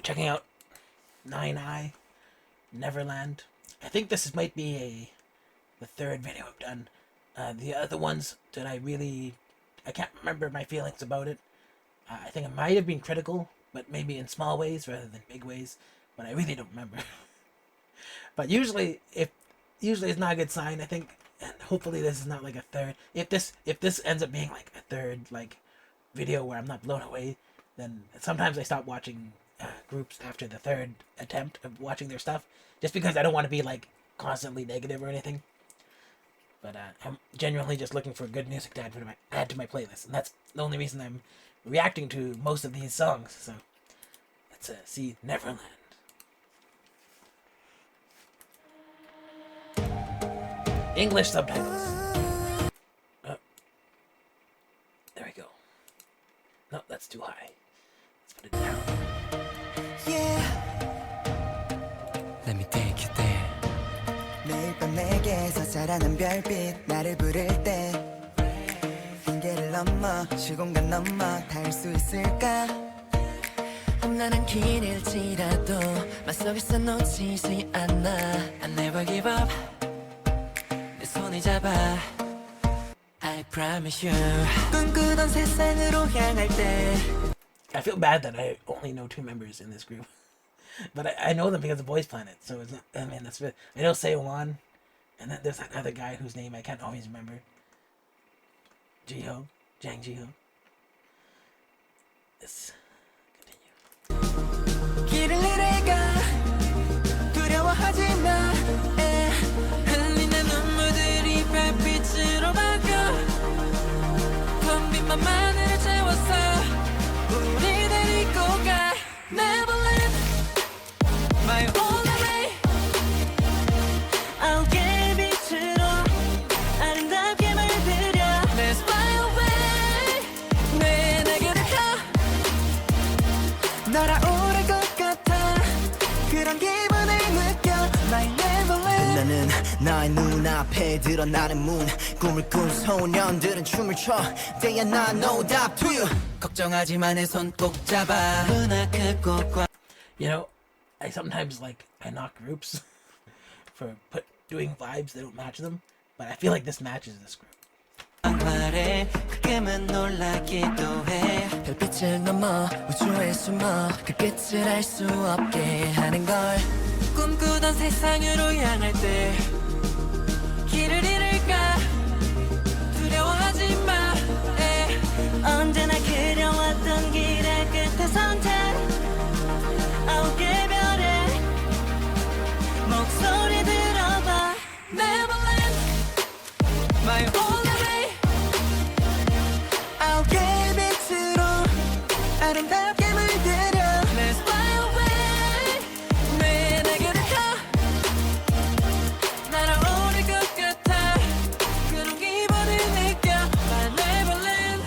checking out NINE.i, Neverland. I think this might be the third video I've done. The other ones that I can't remember my feelings about it. I think I might have been critical, but maybe in small ways rather than big ways. But I really don't remember. But usually it's not a good sign, I think. And hopefully this is not like a third. If this ends up being like a third like video where I'm not blown away, then sometimes I stop watching groups after the third attempt of watching their stuff, just because I don't want to be like constantly negative or anything. But I'm genuinely just looking for good music to add to my playlist, and that's the only reason I'm reacting to most of these songs. So let's see Neverland. English subtitles. Oh, there we go. No, that's too high. Let's put it down. Yeah. Let me take you there. 매일 밤 내게서 자라는 별빛 나를 부를 때 한계를 넘어 시공간 넘어 닿을 수 있을까? 험난한 길일지라도 맞서겠어 놓치지 않아 I never give up 내 손을 잡아 I promise you 꿈꾸던 세상으로 향할 때 I feel bad that I only know 2 members in this group. But I know them because of Boys Planet, so it's not, I mean, that's good. I know Seiwon, and then there's that other guy whose name I can't always remember. Jiho, Jang Jiho. Let's continue. 길을 잃어가 두려워하지 마 흘리는 눈물들이 별빛으로 바뀌어 텅 빈 맘만을 채웠어 우리 데리고 가 Neverland My only way 아우의 빛으로 아름답게 물들여 Let's fly away 내게로 가 날아오를 것 같아 그런 기분을 느껴 My Neverland 나는 나의 눈앞에 드러나는 문 꿈을 꾼 소년들은 춤을 춰 Day and night no doubt to you 걱정하지 마 내 손 꼭 잡아 문학의 꽃과 You know, I sometimes I knock groups for doing vibes that don't match them, but I feel like this matches this group. 말해 그게만 놀라기도 해 별빛을 넘어 우주에 숨어 그 끝을 알 수 없게 하는 걸 꿈꾸던 세상으로 향할 때 길을 잃을까 두려워하지 마 언제나 그려왔던 길의 끝에 선택 아홉 개 별의 목소리 들어봐 Neverland My only way 아홉 개의 빛으로 아름답게 물들여 Let's fly away 내게로 가 날아오를 것 같아 그런 기분을 느껴 My Neverland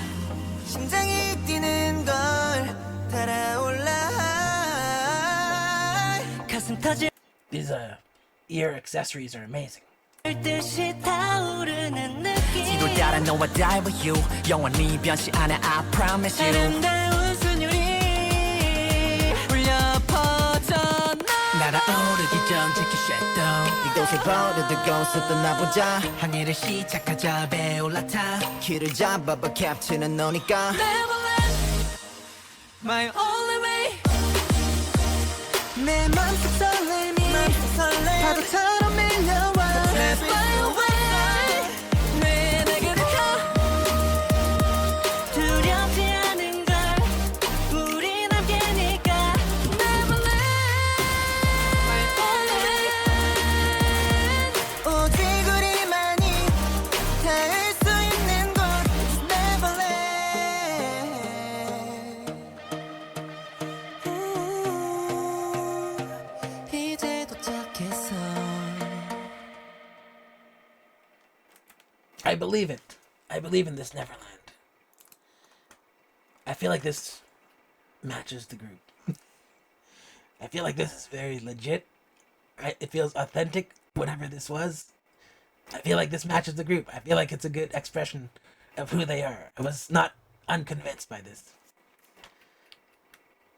심장이 뛰는 걸 달아올라 가슴 터질 These ear accessories are amazing. 듯이 타오르는 느낌 지도 따라 너와 die with you 영원히 변치 않아 I promise you 아름다운 순율이 울려 퍼져나 날아오르기 전 지킬 shadow 이곳에 버려두고 서 떠나보자 항해를 시작하자 배에 올라타 길을 잡아봐 캡틴은 너니까 Neverland My only way 내 맘속 설렘이 파도처럼 밀려와 Let's fly away 내게로 가 두렵지 않은 걸 우린 함께니까 Neverland My only way 오직 우리만이 닿을 수 있는 곳 Neverland 이제 도착했어 I believe it. I believe in this Neverland. I feel like this matches the group. I feel like this is very legit. It feels authentic, whatever this was. I feel like this matches the group. I feel like it's a good expression of who they are. I was not unconvinced by this.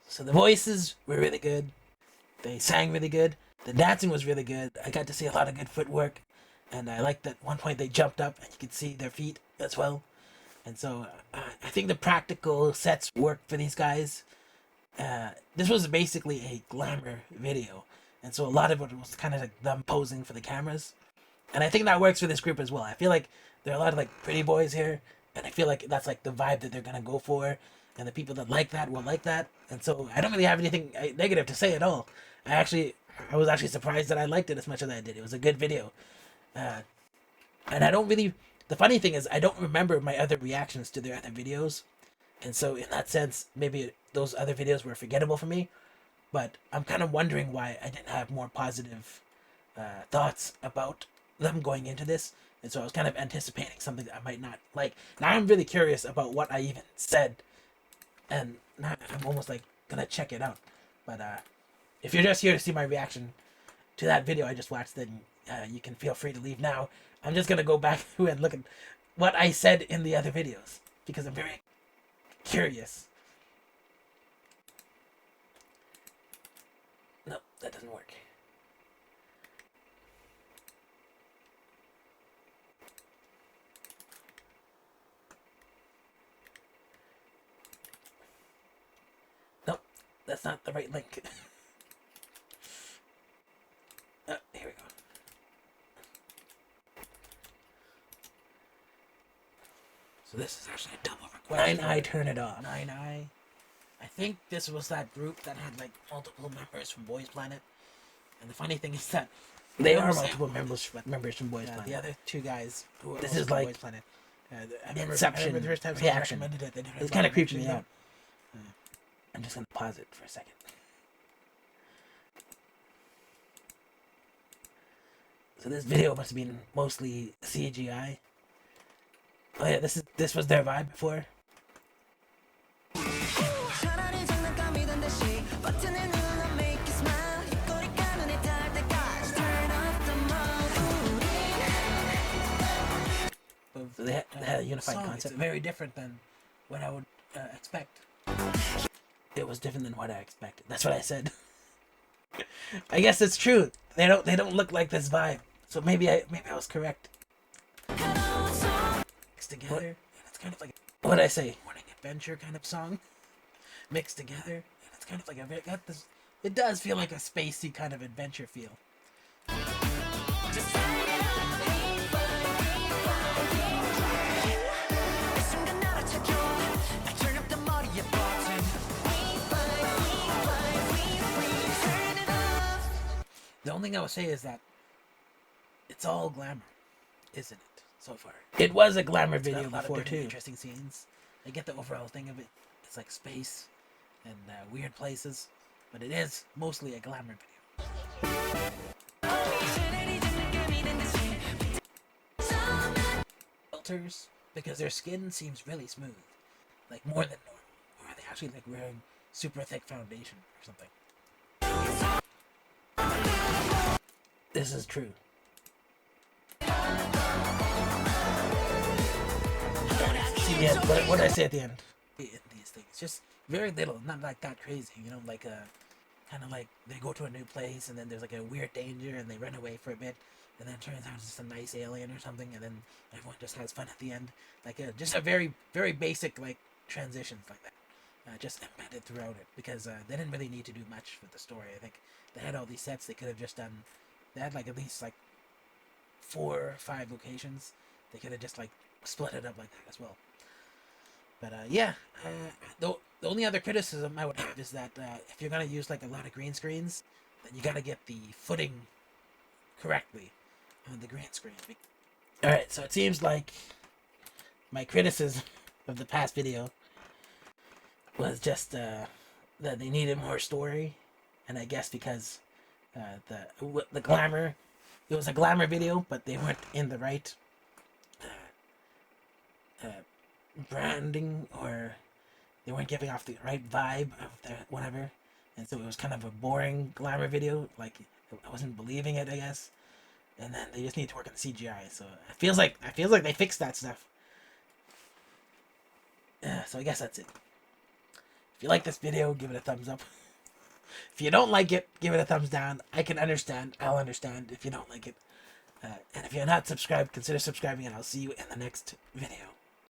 So the voices were really good. They sang really good. The dancing was really good. I got to see a lot of good footwork, and I liked that one point they jumped up and you could see their feet as well. And so I think the practical sets worked for these guys. This was basically a glamour video, and so a lot of it was kind of like them posing for the cameras, and I think that works for this group as well. I feel like there are a lot of like pretty boys here, and I feel like that's like the vibe that they're gonna go for, and the people that like that will like that. And so I don't really have anything negative to say at all. I was actually surprised that I liked it as much as I did. It was a good video, and I don't really. The funny thing is, I don't remember my other reactions to their other videos, and so in that sense, maybe those other videos were forgettable for me. But I'm kind of wondering why I didn't have more positive thoughts about them going into this. And so I was kind of anticipating something that I might not like. Now I'm really curious about what I even said, and now I'm almost like gonna check it out. But if you're just here to see my reaction to that video I just watched, then you can feel free to leave now. I'm just gonna go back through and look at what I said in the other videos because I'm very curious. No, that doesn't work. Nope, that's not the right link. Here we go. So this is actually a double request. NINE.i, turn it off. NINE.i. I think this was that group that had like multiple members from Boys Planet. And the funny thing is that they are multiple members from Boys Planet. The other two guys who are also from Boys Planet. Inception the first time reaction. It kind of creeped me out. I'm just gonna pause it for a second. So this video must have been mostly CGI. Oh yeah, this was their vibe before. So they had a unified concept. It's very different than what I would expect. It was different than what I expected. That's what I said. I guess it's true. They don't look like this vibe. So maybe I was correct. Mixed together, and it's kind of like what did I say? Morning adventure kind of song mixed together, and it's kind of like got this. It does feel like a spacey kind of adventure feel. The only thing I would say is that it's all glamour, isn't it? So far, it was a glamour video before too. Interesting scenes. I get the overall thing of it. It's like space and weird places, but it is mostly a glamour video. Filters because their skin seems really smooth, like more than normal. Or are they actually like wearing super thick foundation or something? This is true. Yeah, what did I say at the end? These things, just very little, not like that crazy, you know, like kind of like they go to a new place and then there's like a weird danger and they run away for a bit, and then it turns out it's just a nice alien or something, and then everyone just has fun at the end, like just a very very basic like transitions like that, just embedded throughout it because they didn't really need to do much with the story. I think they had all these sets they could have just done. They had like at least like 4 or 5 locations. They could have just like split it up like that as well. But yeah, the only other criticism I would have is that if you're gonna use like a lot of green screens, then you gotta get the footing correctly on the green screen. All right, so it seems like my criticism of the past video was just that they needed more story, and I guess because the glamour, it was a glamour video, but they weren't in the right branding, or they weren't giving off the right vibe of the whatever, and so it was kind of a boring glamour video. Like I wasn't believing it, I guess. And then they just need to work on the CGI. So it feels like they fixed that stuff. So I guess that's it. If you like this video, give it a thumbs up. If you don't like it, give it a thumbs down. I can understand. I'll understand if you don't like it. And if you're not subscribed, consider subscribing, and I'll see you in the next video.